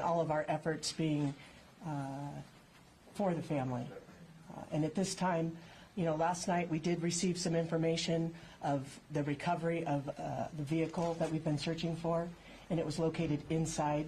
All of our efforts being for the family. And at this time, last night we did receive some information of the recovery of the vehicle that we've been searching for, and it was located inside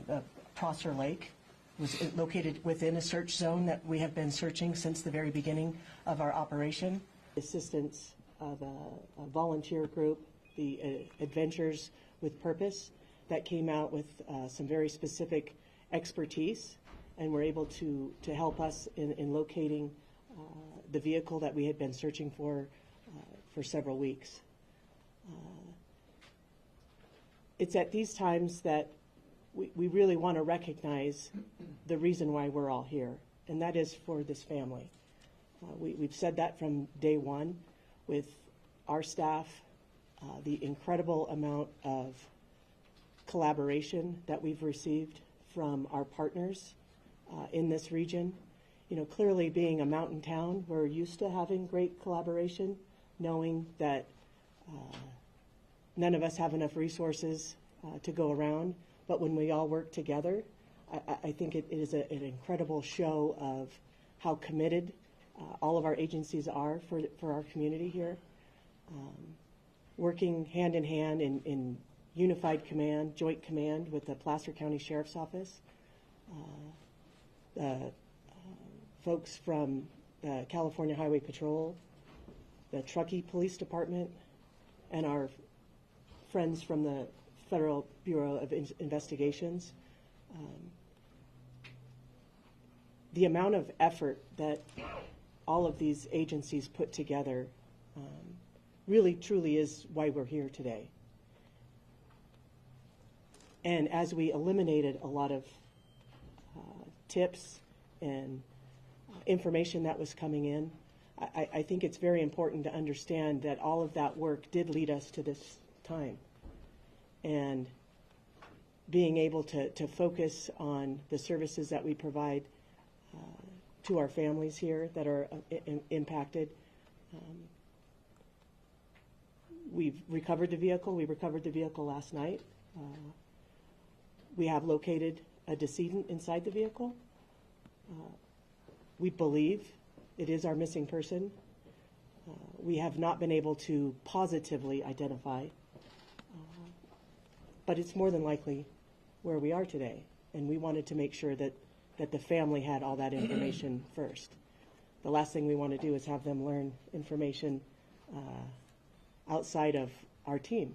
the Prosser Lake. It was located within a search zone that we have been searching since the very beginning of our operation. Assistance of a volunteer group, the Adventures with Purpose, that came out with some very specific expertise and were able to help us in locating the vehicle that we had been searching for several weeks. It's at these times that we really want to recognize the reason why we're all here, and that is for this family. We've said that from day one with our staff, the incredible amount of collaboration that we've received from our partners in this region. Clearly being a mountain town, we're used to having great collaboration, knowing that none of us have enough resources to go around, but when we all work together, I think it is an incredible show of how committed all of our agencies are for our community here. Working hand in hand in unified command, joint command with the Placer County Sheriff's Office, the folks from the California Highway Patrol, the Truckee Police Department, and our friends from the Federal Bureau of Investigations. The amount of effort that all of these agencies put together really truly is why we're here today. And as we eliminated a lot of tips and information that was coming in, I think it's very important to understand that all of that work did lead us to this time. And being able to focus on the services that we provide to our families here that are impacted. We've recovered the vehicle. We recovered the vehicle last night. We have located a decedent inside the vehicle. We believe it is our missing person. We have not been able to positively identify, but it's more than likely where we are today. And we wanted to make sure that the family had all that information first. The last thing we want to do is have them learn information outside of our team.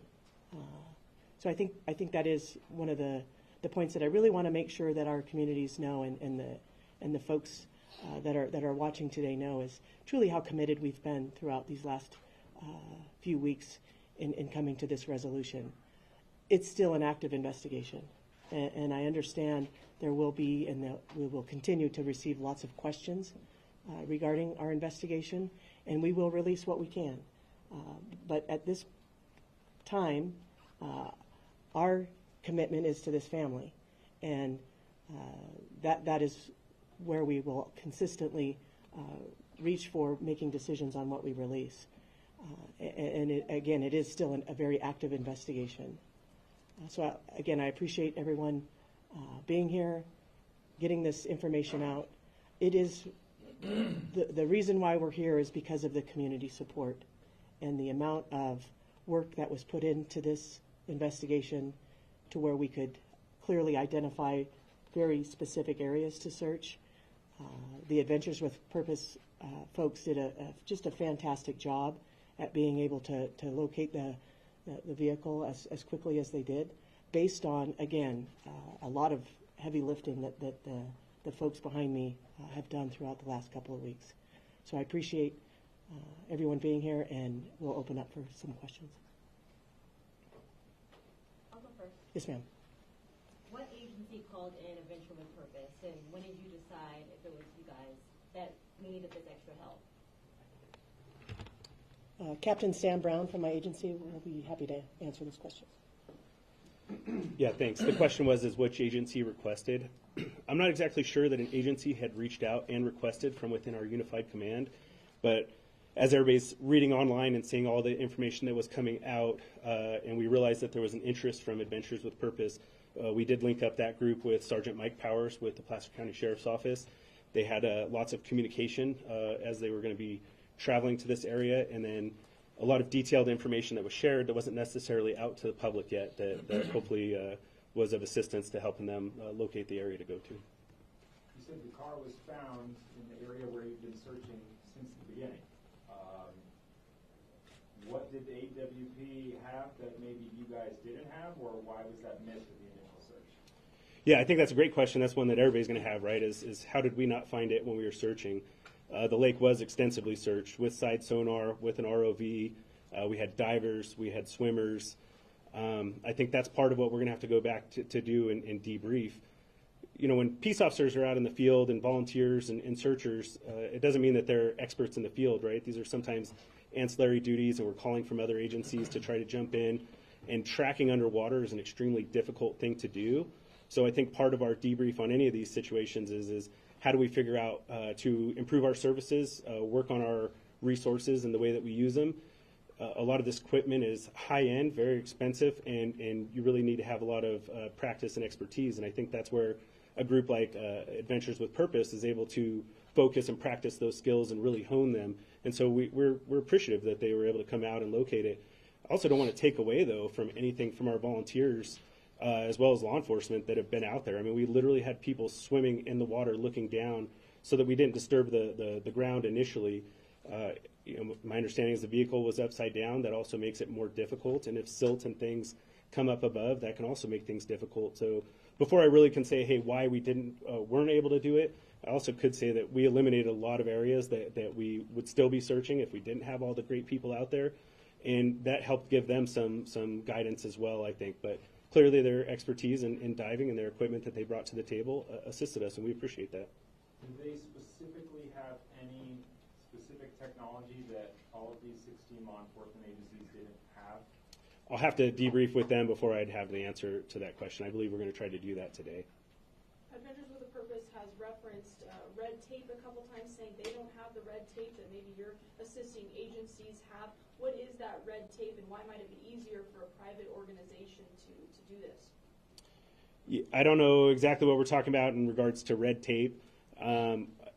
So I think that is one of the points that I really want to make sure that our communities know and the folks that are watching today know is truly how committed we've been throughout these last few weeks in coming to this resolution. It's still an active investigation, and I understand there will be and we will continue to receive lots of questions regarding our investigation, and we will release what we can. But at this time, our commitment is to this family, and that is where we will consistently reach for making decisions on what we release. And again, it is still a very active investigation. So again, I appreciate everyone being here, getting this information out. It is the reason why we're here is because of the community support and the amount of work that was put into this investigation to where we could clearly identify very specific areas to search. The Adventures with Purpose folks did just a fantastic job at being able to locate the vehicle as quickly as they did, based on, again, a lot of heavy lifting that the folks behind me have done throughout the last couple of weeks. So I appreciate everyone being here, and we'll open up for some questions. I'll go first. Yes, ma'am. What agency called in Adventure with Purpose, and when did you decide, if it was you guys, that we needed this extra help? Captain Sam Brown from my agency will be happy to answer this question. Yeah, thanks. The question was which agency requested. I'm not exactly sure that an agency had reached out and requested from within our unified command, but as everybody's reading online and seeing all the information that was coming out, and we realized that there was an interest from Adventures with Purpose, We did link up that group with Sergeant Mike Powers with the Placer County Sheriff's Office. They had lots of communication as they were going to be traveling to this area, and then a lot of detailed information that was shared that wasn't necessarily out to the public yet that hopefully was of assistance to helping them locate the area to go to. You said the car was found in the area where you've been searching since the beginning. What did the AWP have that maybe you guys didn't have, or why was that missed in the initial search? Yeah, I think that's a great question. That's one that everybody's going to have, right, is how did we not find it when we were searching? The lake was extensively searched with side sonar, with an ROV. We had divers, we had swimmers. I think that's part of what we're going to have to go back to do and debrief. You know, when peace officers are out in the field and volunteers and searchers, it doesn't mean that they're experts in the field, right? These are sometimes ancillary duties, and we're calling from other agencies to try to jump in. And tracking underwater is an extremely difficult thing to do. So I think part of our debrief on any of these situations is how do we figure out to improve our services, work on our resources and the way that we use them. A lot of this equipment is high-end, very expensive, and you really need to have a lot of practice and expertise. And I think that's where a group like Adventures with Purpose is able to focus and practice those skills and really hone them. And so we're appreciative that they were able to come out and locate it. I also don't want to take away, though, from anything from our volunteers as well as law enforcement that have been out there. I mean, we literally had people swimming in the water looking down so that we didn't disturb the ground initially. You know, my understanding is the vehicle was upside down. That also makes it more difficult. And if silt and things come up above, that can also make things difficult. So before I really can say, hey, why we weren't able to do it, I also could say that we eliminated a lot of areas that we would still be searching if we didn't have all the great people out there. And that helped give them some guidance as well, I think. But clearly their expertise in diving and their equipment that they brought to the table assisted us, and we appreciate that. Do they specifically have any specific technology that all of these 16 law enforcement agencies didn't have? I'll have to debrief with them before I'd have the answer to that question. I believe we're going to try to do that today. Adventures with a Purpose has referenced red tape a couple times, saying they don't have the red tape that maybe your assisting agencies have. What is that red tape, and why might it be easier for a private organization to do this? Yeah, I don't know exactly what we're talking about in regards to red tape.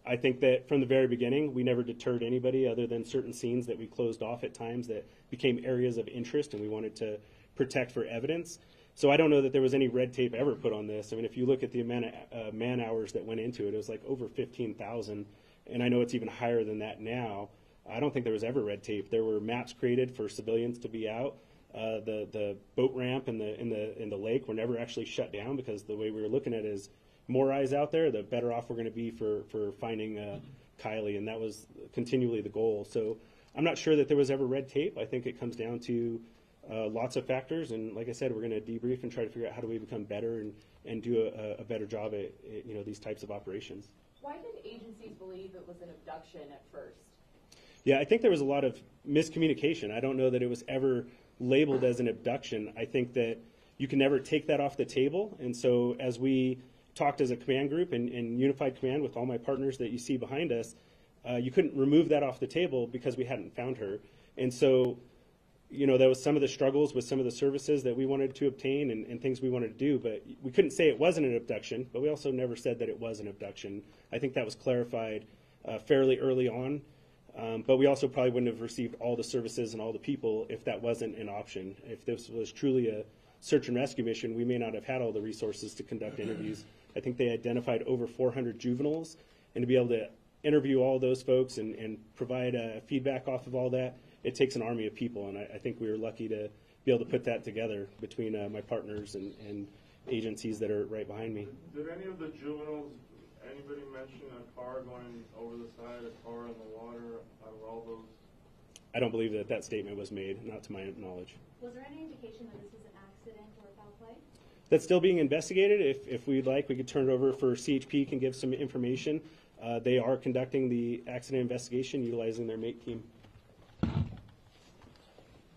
I think that from the very beginning, we never deterred anybody other than certain scenes that we closed off at times that became areas of interest and we wanted to protect for evidence. So I don't know that there was any red tape ever put on this. I mean, if you look at the amount of man hours that went into it, it was like over 15,000, and I know it's even higher than that now. I don't think there was ever red tape. There were maps created for civilians to be out. The boat ramp in the lake were never actually shut down because the way we were looking at it is more eyes out there, the better off we're going to be for finding Kiely, and that was continually the goal. So I'm not sure that there was ever red tape. I think it comes down to lots of factors, and like I said, we're going to debrief and try to figure out how do we become better and do a better job at these types of operations. Why did agencies believe it was an abduction at first? Yeah, I think there was a lot of miscommunication. I don't know that it was ever labeled as an abduction. I think that you can never take that off the table, and so as we talked as a command group and unified command with all my partners that you see behind us, you couldn't remove that off the table because we hadn't found her. And so, there was some of the struggles with some of the services that we wanted to obtain and things we wanted to do, but we couldn't say it wasn't an abduction, but we also never said that it was an abduction. I think that was clarified fairly early on, but we also probably wouldn't have received all the services and all the people if that wasn't an option. If this was truly a search and rescue mission, we may not have had all the resources to conduct interviews. I think they identified over 400 juveniles, and to be able to interview all those folks and provide feedback off of all that, it takes an army of people, and I think we were lucky to be able to put that together between my partners and agencies that are right behind me. Did any of the juveniles, anybody mention a car going over the side, a car in the water, out of all those? I don't believe that statement was made, not to my knowledge. Was there any indication that this was an accident or foul play? That's still being investigated. If we'd like, we could turn it over for CHP can give some information. They are conducting the accident investigation utilizing their MATE team.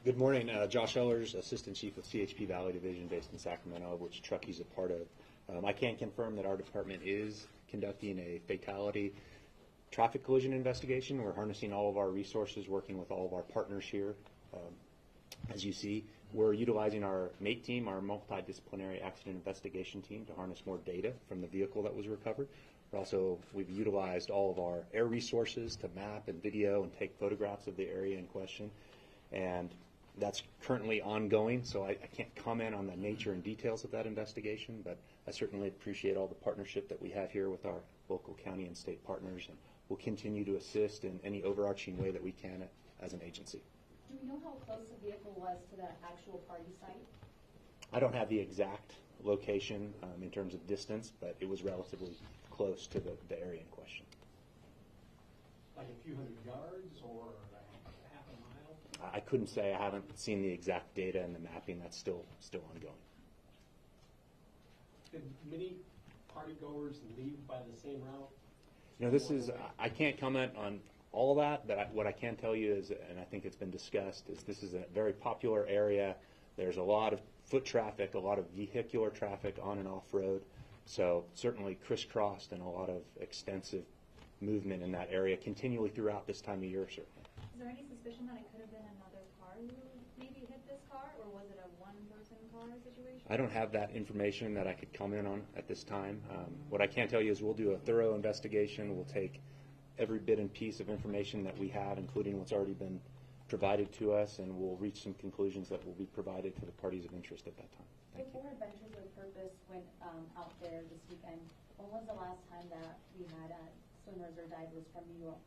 Good morning. Josh Ellers, Assistant Chief of CHP Valley Division based in Sacramento, of which Truckee's a part of. I can confirm that our department is conducting a fatality traffic collision investigation. We're harnessing all of our resources, working with all of our partners here. As you see, We're utilizing our MATE team, our multidisciplinary accident investigation team, to harness more data from the vehicle that was recovered. We've utilized all of our air resources to map and video and take photographs of the area in question. And that's currently ongoing, so I can't comment on the nature and details of that investigation, but I certainly appreciate all the partnership that we have here with our local county and state partners, and we'll continue to assist in any overarching way that we can as an agency. Do we know how close the vehicle was to the actual party site? I don't have the exact location in terms of distance, but it was relatively close to the area in question. Like a few hundred yards or half a mile? I couldn't say. I haven't seen the exact data and the mapping. That's still ongoing. Did many partygoers leave by the same route? This is, I can't comment on all of that, but what I can tell you is, and I think it's been discussed, is this is a very popular area. There's a lot of foot traffic, a lot of vehicular traffic on and off road. So certainly crisscrossed and a lot of extensive movement in that area continually throughout this time of year, certainly. Is there any suspicion that it could have been another car who maybe hit this car, or was it a one-person car situation? I don't have that information that I could comment on at this time. What I can tell you is we'll do a thorough investigation. We'll take every bit and piece of information that we have, including what's already been provided to us, and we'll reach some conclusions that will be provided to the parties of interest at that time. Thank you. Before Adventures with Purpose went out there this weekend, when was the last time that we had swimmers or divers from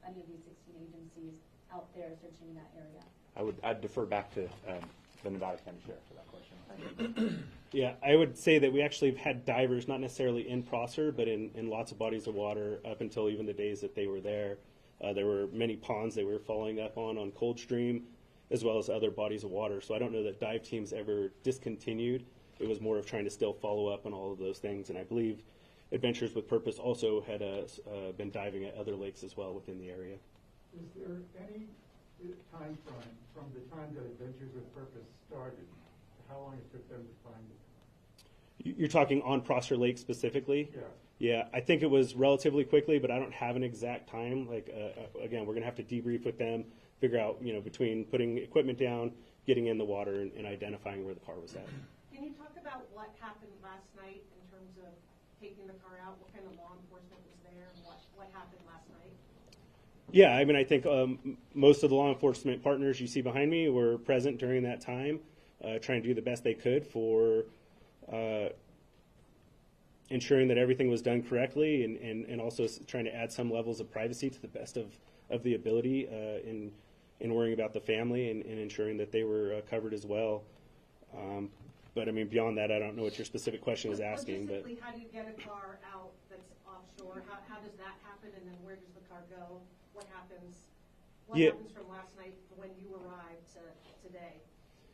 any of these 16 agencies out there searching that area? I'd defer back to the Nevada County Sheriff for that question. Yeah, I would say that we actually have had divers, not necessarily in Prosser, but in lots of bodies of water up until even the days that they were there. There were many ponds they were following up on Coldstream, as well as other bodies of water. So I don't know that dive teams ever discontinued. It was more of trying to still follow up on all of those things. And I believe Adventures with Purpose also had been diving at other lakes as well within the area. Is there any time frame from the time that Adventures with Purpose started to how long it took them to find it? You're talking on Prosser Lake specifically? Yeah. Yeah, I think it was relatively quickly, but I don't have an exact time. Like, again, we're going to have to debrief with them, figure out, between putting equipment down, getting in the water, and identifying where the car was at. Can you talk about what happened last night in terms of taking the car out? What kind of law enforcement was there, and what happened last night? Yeah, I mean, I think most of the law enforcement partners you see behind me were present during that time, trying to do the best they could for ensuring that everything was done correctly, and also trying to add some levels of privacy to the best of the ability in worrying about the family and ensuring that they were covered as well. But I mean, beyond that, I don't know what your specific question is asking. But how do you get a car out that's offshore? How does that happen, and then where does the car go? What happens? What happens from last night when you arrived to today?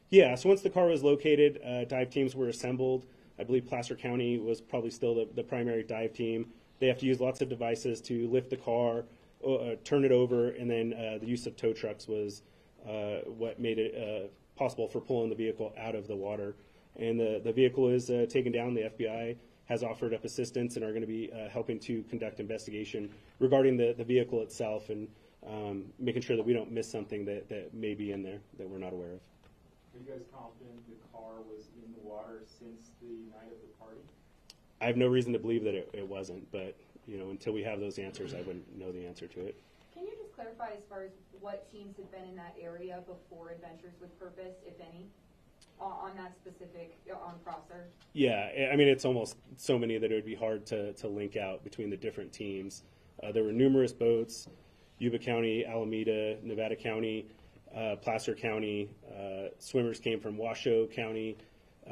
Yeah, so once the car was located, dive teams were assembled. I believe Placer County was probably still the primary dive team. They have to use lots of devices to lift the car, turn it over, and then the use of tow trucks was what made it possible for pulling the vehicle out of the water. And the vehicle is taken down. The FBI has offered up assistance and are going to be helping to conduct investigation regarding the vehicle itself and making sure that we don't miss something that may be in there that we're not aware of. Are you guys confident the car was in the water since the night of the party? I have no reason to believe that it wasn't, but until we have those answers, I wouldn't know the answer to it. Can you just clarify as far as what teams had been in that area before Adventures with Purpose, if any, on that specific, on Prosser? Yeah, I mean, it's almost so many that it would be hard to link out between the different teams. There were numerous boats, Yuba County, Alameda, Nevada County, Placer County. Swimmers came from Washoe County.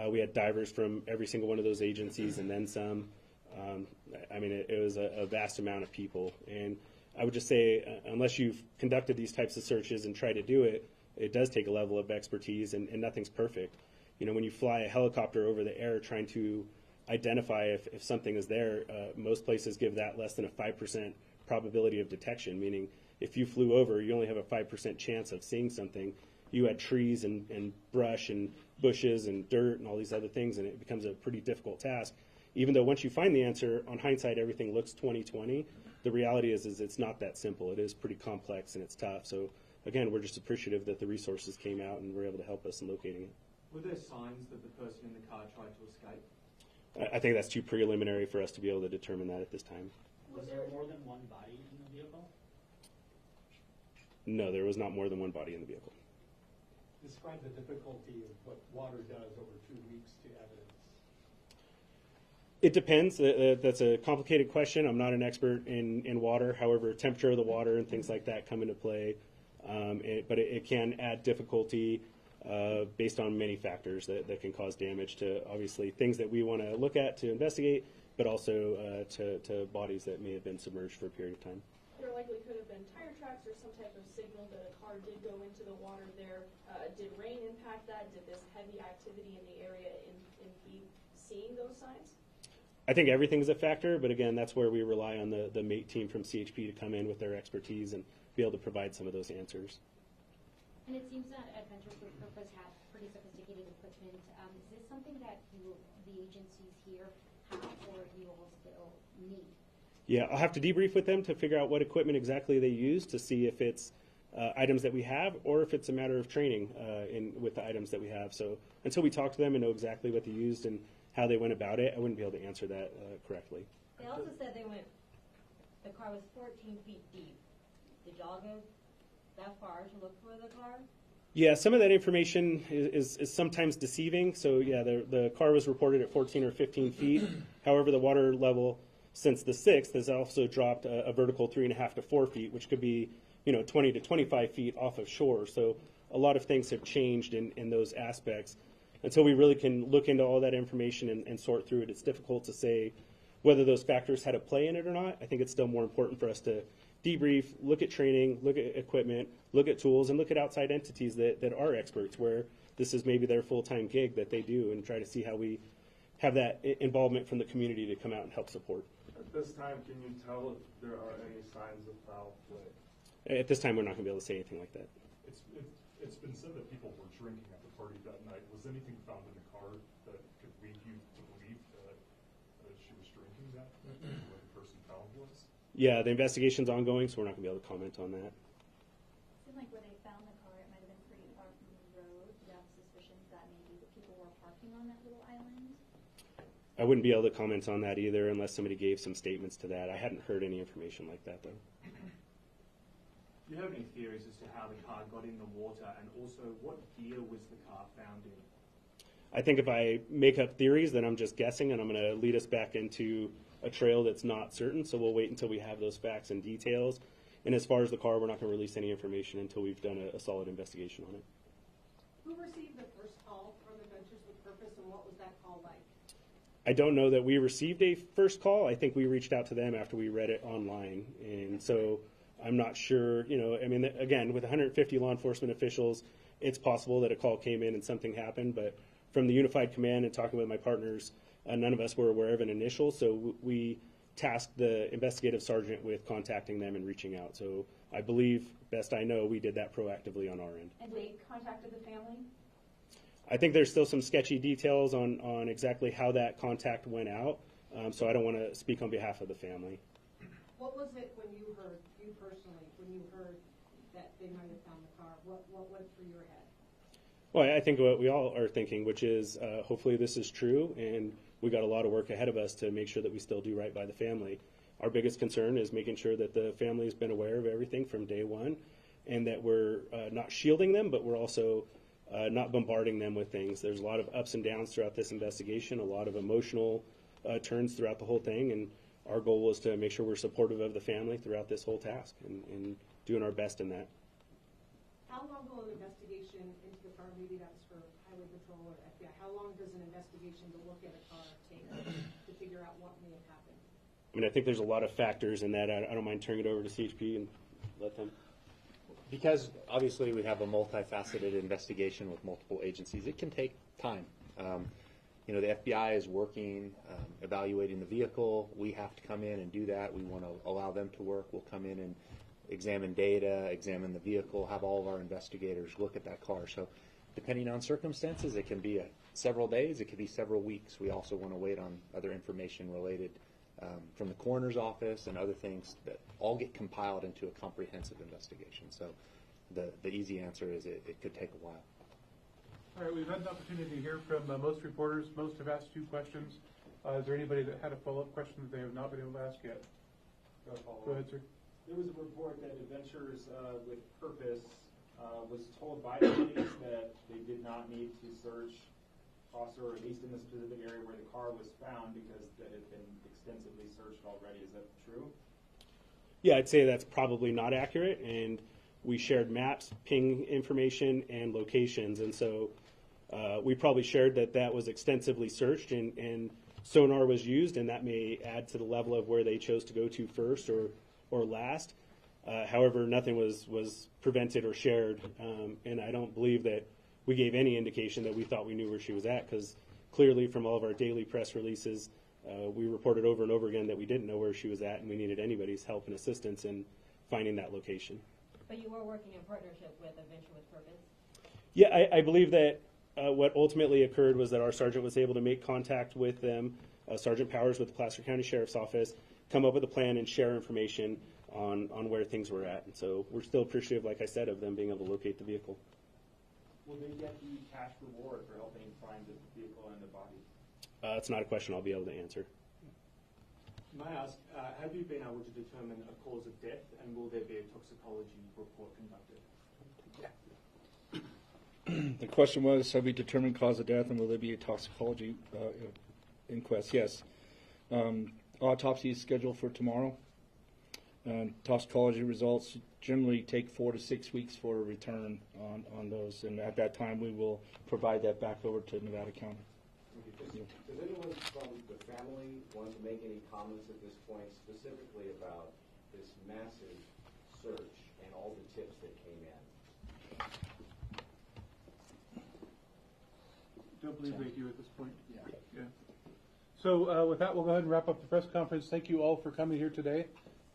We had divers from every single one of those agencies and then some. I mean, it was a vast amount of people. And I would just say, unless you've conducted these types of searches and tried to do it, it does take a level of expertise, and nothing's perfect. When you fly a helicopter over the air trying to identify if something is there, most places give that less than a 5% probability of detection, meaning if you flew over, you only have a 5% chance of seeing something. You had trees and brush and bushes and dirt and all these other things, and it becomes a pretty difficult task. Even though once you find the answer, on hindsight, everything looks 20/20, the reality is it's not that simple. It is pretty complex and it's tough. So again, we're just appreciative that the resources came out and were able to help us in locating it. Were there signs that the person in the car tried to escape? I think that's too preliminary for us to be able to determine that at this time. Was there more than one body in the vehicle? No, there was not more than one body in the vehicle. Describe the difficulty of what water does over 2 weeks to evidence. It depends. That's a complicated question. I'm not an expert in water. However, temperature of the water and things like that come into play. But it can add difficulty based on many factors that can cause damage to, obviously, things that we want to look at to investigate, but also to bodies that may have been submerged for a period of time. There likely could have been tire tracks or some type of signal that a car did go into the water there. Did rain impact that? Did this heavy activity in the area impede seeing those signs? I think everything is a factor, but again, that's where we rely on the MATE team from CHP to come in with their expertise and be able to provide some of those answers. And it seems that Adventures with Purpose have pretty sophisticated equipment. Is this something that the agencies here have or you will still need? Yeah, I'll have to debrief with them to figure out what equipment exactly they use to see if it's items that we have or if it's a matter of training with the items that we have. So until we talk to them and know exactly what they used and how they went about it, I wouldn't be able to answer that correctly. They also said the car was 14 feet deep. Did y'all go that far to look for the car? Yeah, some of that information is sometimes deceiving. So yeah, the car was reported at 14 or 15 feet. However, the water level since the 6th has also dropped a vertical 3.5 to 4 feet, which could be 20 to 25 feet off of shore. So a lot of things have changed in those aspects. Until we really can look into all that information and sort through it, it's difficult to say whether those factors had a play in it or not. I think it's still more important for us to debrief, look at training, look at equipment, look at tools, and look at outside entities that are experts, where this is maybe their full-time gig that they do, and try to see how we have that involvement from the community to come out and help support. At this time, can you tell if there are any signs of foul play? At this time, we're not going to be able to say anything like that. It's been said that people were drinking at the party that night. Was anything found in the car that could lead you to believe that she was drinking that, where the person found was? Yeah, the investigation's ongoing, so we're not going to be able to comment on that. It seemed like where they found the car, it might have been pretty far from the road. Do you have suspicions that maybe the people were parking on that little island? I wouldn't be able to comment on that either unless somebody gave some statements to that. I hadn't heard any information like that, though. Do you have any theories as to how the car got in the water, and also what gear was the car found in? I think if I make up theories, then I'm just guessing, and I'm going to lead us back into a trail that's not certain. So we'll wait until we have those facts and details. And as far as the car, we're not going to release any information until we've done a solid investigation on it. Who received the first call from Adventures with Purpose, and what was that call like? I don't know that we received a first call. I think we reached out to them after we read it online. And so I'm not sure, I mean, again, with 150 law enforcement officials, it's possible that a call came in and something happened. But from the Unified Command and talking with my partners, none of us were aware of an initial. So we tasked the investigative sergeant with contacting them and reaching out. So I believe, best I know, we did that proactively on our end. And they contacted the family? I think there's still some sketchy details on exactly how that contact went out. So I don't want to speak on behalf of the family. What was it when you heard, you personally, when you heard that they might have found the car? What went through your head? Well, I think what we all are thinking, which is hopefully this is true, and we got a lot of work ahead of us to make sure that we still do right by the family. Our biggest concern is making sure that the family has been aware of everything from day one, and that we're not shielding them, but we're also not bombarding them with things. There's a lot of ups and downs throughout this investigation, a lot of emotional turns throughout the whole thing, and our goal was to make sure we're supportive of the family throughout this whole task and doing our best in that. How long will an investigation into the car, maybe that's for Highway Patrol or FBI, how long does an investigation to look at a car take to figure out what may have happened? I mean, I think there's a lot of factors in that. I don't mind turning it over to CHP and let them. Because obviously we have a multifaceted investigation with multiple agencies, it can take time. The FBI is working, evaluating the vehicle. We have to come in and do that. We want to allow them to work. We'll come in and examine data, examine the vehicle, have all of our investigators look at that car. So depending on circumstances, it can be several days, it could be several weeks. We also want to wait on other information related from the coroner's office and other things that all get compiled into a comprehensive investigation. So the easy answer is it could take a while. All right, we've had an opportunity to hear from most reporters. Most have asked 2 questions. Is there anybody that had a follow-up question that they have not been able to ask yet? Go ahead, sir. There was a report that Adventures with Purpose was told by the police that they did not need to search Foster, or at least in the specific area where the car was found, because that had been extensively searched already. Is that true? Yeah, I'd say that's probably not accurate, and we shared maps, ping information, and locations, and so we probably shared that was extensively searched, and sonar was used, and that may add to the level of where they chose to go to first or last. However, nothing was prevented or shared, and I don't believe that we gave any indication that we thought we knew where she was at, because clearly from all of our daily press releases, we reported over and over again that we didn't know where she was at, and we needed anybody's help and assistance in finding that location. But you were working in partnership with Adventure with Purpose? Yeah, I believe that what ultimately occurred was that our sergeant was able to make contact with them, Sergeant Powers with the Placer County Sheriff's Office, come up with a plan and share information on where things were at. And so we're still appreciative, like I said, of them being able to locate the vehicle. Will they get the cash reward for helping find the vehicle and the body? It's not a question I'll be able to answer. May I ask, have you been able to determine a cause of death, and will there be a toxicology report conducted? The question was, have we determined cause of death, and will there be a toxicology inquest? Yes. Autopsy is scheduled for tomorrow. Toxicology results generally take 4 to 6 weeks for a return on those, and at that time we will provide that back over to Nevada County. Does anyone from the family want to make any comments at this point specifically about this massive search and all the tips that came in? Don't believe they do at this point. Yeah. So with that, we'll go ahead and wrap up the press conference. Thank you all for coming here today.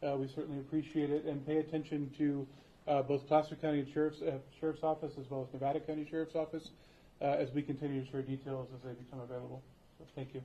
We certainly appreciate it, and pay attention to both Placer County Sheriff's Office as well as Nevada County Sheriff's Office as we continue to share details as they become available. So thank you.